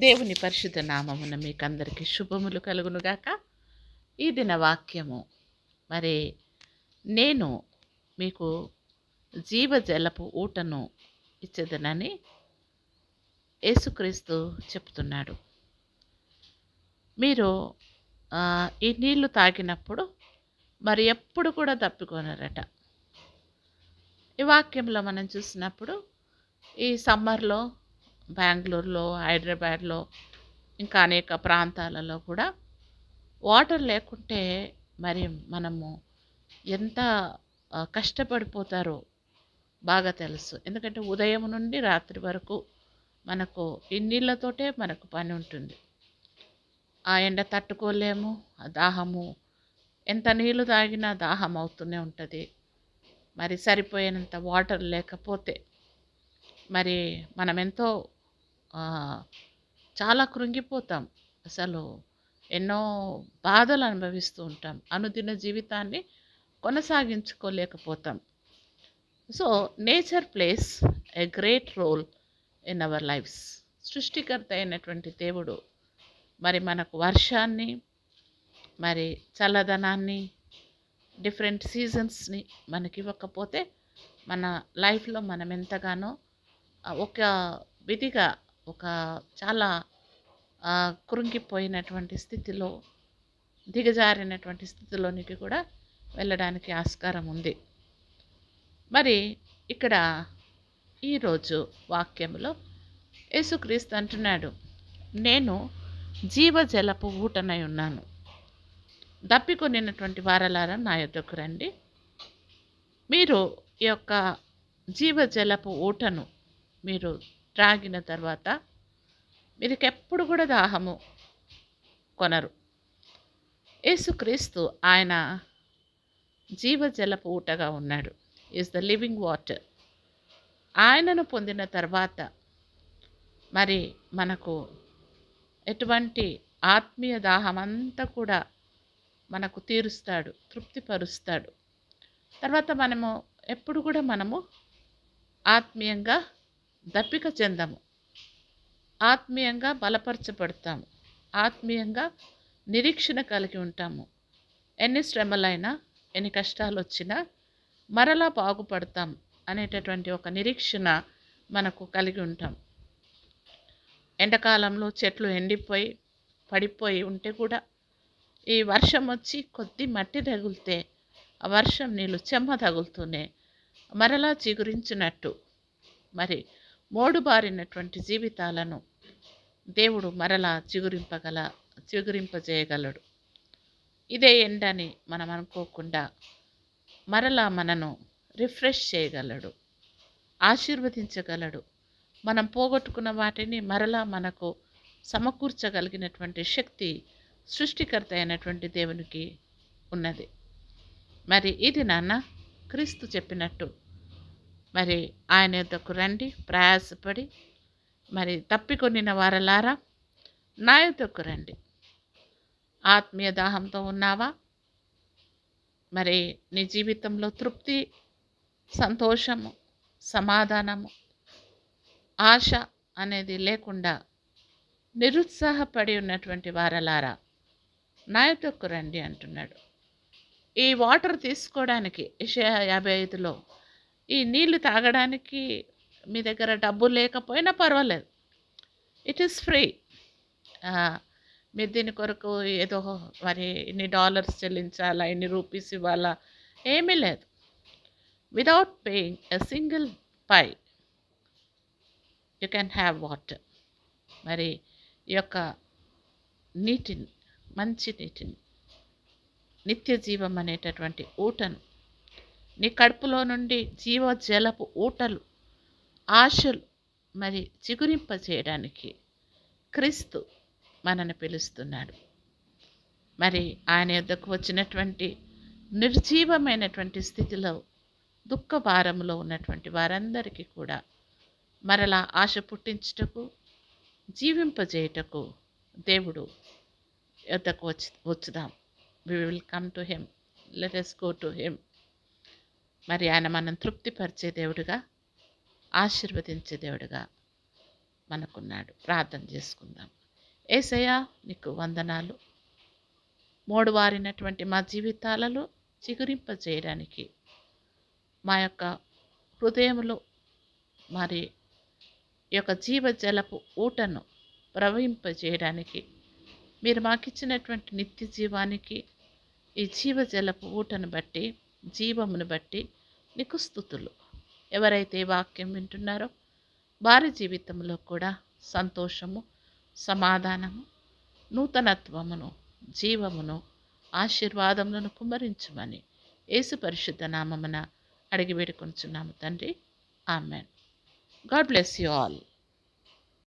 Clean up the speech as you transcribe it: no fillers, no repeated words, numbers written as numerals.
దేవుని పరిశుద్ధ నామమున మీకందరికీ శుభములు కలుగునుగాక. ఈ దిన వాక్యము మరి నేను మీకు జీవజలపు ఊటను ఇచ్చేదనని యేసుక్రీస్తు చెప్తున్నాడు. మీరు ఈ నీళ్లు తాగినప్పుడు మరి ఎప్పుడు కూడా తప్పికొనరట. ఈ వాక్యంలో మనం చూసినప్పుడు ఈ సమ్మర్లో బెంగళూరులో, హైదరాబాద్లో ఇంకా అనేక ప్రాంతాలలో కూడా వాటర్ లేకుంటే మరి మనము ఎంత కష్టపడిపోతారో బాగా తెలుసు. ఎందుకంటే ఉదయం నుండి రాత్రి వరకు మనకు ఈ నీళ్ళతోటే మనకు పని ఉంటుంది. ఆ ఎండ తట్టుకోలేము, ఆ దాహము ఎంత నీళ్ళు తాగినా దాహం అవుతూనే ఉంటుంది. మరి సరిపోయినంత వాటర్ లేకపోతే మరి మనం ఎంతో చాలా కృంగిపోతాం. అసలు ఎన్నో బాధలు అనుభవిస్తూ ఉంటాం. అనుదిన జీవితాన్ని కొనసాగించుకోలేకపోతాం. So nature plays a great role in our lifes. సృష్టికర్త అయినటువంటి దేవుడు మరి మనకు వర్షాన్ని, మరి చల్లదనాన్ని, డిఫరెంట్ సీజన్స్ని మనకి ఇవ్వకపోతే మన లైఫ్లో మనం ఎంతగానో ఒక విధిగా ఒక చాలా కృంగిపోయినటువంటి స్థితిలో, దిగజారినటువంటి స్థితిలోనికి కూడా వెళ్ళడానికి ఆస్కారం ఉంది. మరి ఇక్కడ ఈరోజు వాక్యంలో యేసుక్రీస్తు అంటున్నాడు, నేను జీవజలపు ఊటనై ఉన్నాను. దప్పికొనినటువంటి వారలారా నా యొద్దకు రండి. మీరు ఈ యొక్క జీవజలపు ఊటను మీరు త్రాగిన తర్వాత మీరుకెప్పుడు కూడా దాహము కొనరు. యేసుక్రీస్తు ఆయన జీవజలపు ఊటగా ఉన్నాడు. Is the living water. ఆయనను పొందిన తర్వాత మరి మనకు ఎటువంటి ఆత్మీయ దాహం అంతా కూడా మనకు తీరుస్తాడు, తృప్తిపరుస్తాడు. తర్వాత మనము ఎప్పుడు కూడా మనము ఆత్మీయంగా దప్పిక చెందము, ఆత్మీయంగా బలపరచబడతాము, ఆత్మీయంగా నిరీక్షణ కలిగి ఉంటాము. ఎన్ని శ్రమలైనా, ఎన్ని కష్టాలు వచ్చినా మరలా బాగుపడతాం అనేటటువంటి ఒక నిరీక్షణ మనకు కలిగి ఉంటాం. ఎండాకాలంలో చెట్లు ఎండిపోయి పడిపోయి ఉంటే కూడా ఈ వర్షం వచ్చి కొద్ది మట్టి తగిలితే ఆ వర్షం నీళ్ళు చెమ్మ తగులుతూనే మరలా చిగురించినట్టు మరి మోడుబారినటువంటి జీవితాలను దేవుడు మరలా చిగురింపజేయగలడు. ఇదే ఎండని మనం అనుకోకుండా మరలా మనను రిఫ్రెష్ చేయగలడు, ఆశీర్వదించగలడు. మనం పోగొట్టుకున్న వాటిని మరలా మనకు సమకూర్చగలిగినటువంటి శక్తి సృష్టికర్త అయినటువంటి దేవునికి ఉన్నది. మరి ఇది నాన్న క్రీస్తు చెప్పినట్టు మరి ఆయన యొద్దకు రండి, ప్రయాసపడి మరి తప్పికొనిన వారలారా నా యొద్దకు రండి. ఆత్మీయ దాహంతో ఉన్నావా? మరి నీ జీవితంలో తృప్తి, సంతోషము, సమాధానము, ఆశ అనేది లేకుండా నిరుత్సాహపడి ఉన్నటువంటి వారలారా నా యొద్దకు రండి అంటున్నాడు. ఈ వాటర్ తీసుకోవడానికి యెషయా 55లో ఈ నీళ్లు తాగడానికి మీ దగ్గర డబ్బు లేకపోయినా పర్వాలేదు, ఇట్ ఈస్ ఫ్రీ. మీరు దీని కొరకు ఏదో మరి ఇన్ని డాలర్స్ చెల్లించాలా, ఇన్ని రూపీస్ ఇవ్వాలా, ఏమీ లేదు. Without paying a single pie you can have water. మరి ఈ యొక్క నీటిని, మంచి నీటిని, నిత్య జీవం అనేటటువంటి ఊటను, నీ కడుపులో నుండి జీవజలపు ఊటలు, ఆశలు మరి చిగురింపచేయడానికి క్రీస్తు మనని పిలుస్తున్నాడు. మరి ఆయన యొద్దకు వచ్చినటువంటి నిర్జీవమైనటువంటి స్థితిలో దుఃఖ భారములో ఉన్నటువంటి వారందరికీ కూడా మరలా ఆశ పుట్టించుటకు, జీవింపజేయుటకు దేవుడు యొద్దకు వచ్చుదాం. We will come to him, let us go to him. మరి ఆయన మనం తృప్తిపరిచే దేవుడుగా, ఆశీర్వదించే దేవుడుగా మనకున్నాడు. ప్రార్థన చేసుకుందాం. యేసయ్యా, నీకు వందనాలు. మోడువారినటువంటి మా జీవితాలలో చిగురింపజేయడానికి, మా యొక్క హృదయములో మరి ఈ యొక్క జీవజలపు ఊటను ప్రవహింపజేయడానికి, మీరు మాకిచ్చినటువంటి నిత్య జీవానికి ఈ జీవజలపు ఊటను బట్టి, జీవమును బట్టి నీకు స్తుతులు. ఎవరైతే ఈ వాక్యం వింటున్నారో వారి జీవితంలో కూడా సంతోషము, సమాధానము, నూతనత్వమును, జీవమును, ఆశీర్వాదములను కుమ్మరించుమని యేసు పరిశుద్ధ నామమున అడిగి వేడుకొనుచున్నాము తండ్రి. Amen. God bless you all.